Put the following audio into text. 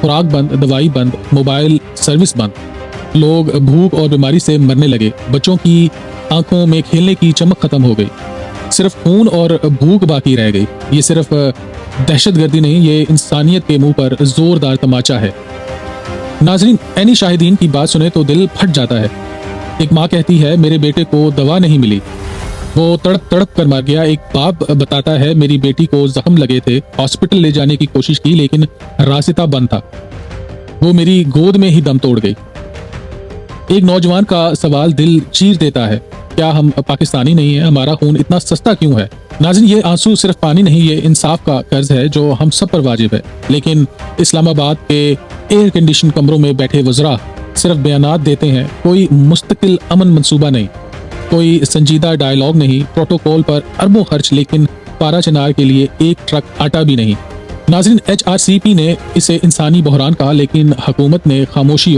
खुराक बंद, दवाई बंद, मोबाइल सर्विस बंद। लोग भूख और बीमारी से मरने लगे। बच्चों की आंखों में खेलने की चमक खत्म हो गई। सिर्फ खून और भूख बाकी रह गई। ये सिर्फ दहशतगर्दी नहीं, ये इंसानियत के मुंह पर जोरदार तमाचा है। नाजरीन, ऐनी शाहिदीन की बात सुने तो दिल फट जाता है। एक माँ कहती है, मेरे बेटे को दवा नहीं मिली, वो तड़प तड़प कर मर गया। एक बाप बताता है, मेरी बेटी को जख्म लगे थे, हॉस्पिटल ले जाने की कोशिश की लेकिन रास्ता बंद था, वो मेरी गोद में ही दम तोड़ गई। एक नौजवान का सवाल दिल चीर देता है, क्या हम पाकिस्तानी नहीं हैं? हमारा खून इतना सस्ता क्यों है? नाज़रीन, ये आंसू सिर्फ पानी नहीं, ये इंसाफ का कर्ज है जो हम सब पर वाजिब है। लेकिन इस्लामाबाद के एयर कंडीशन कमरों में बैठे वज़रा सिर्फ बयानात देते हैं, कोई मुस्तकिल अमन मंसूबा नहीं, कोई संजीदा डायलॉग नहीं, प्रोटोकॉल पर अरबों खर्च लेकिन पारा चिनार के लिए एक ट्रक आटा भी नहीं। नाज़रीन, HRCP ने इसे इंसानी बहरान कहा लेकिन हुकूमत ने खामोशी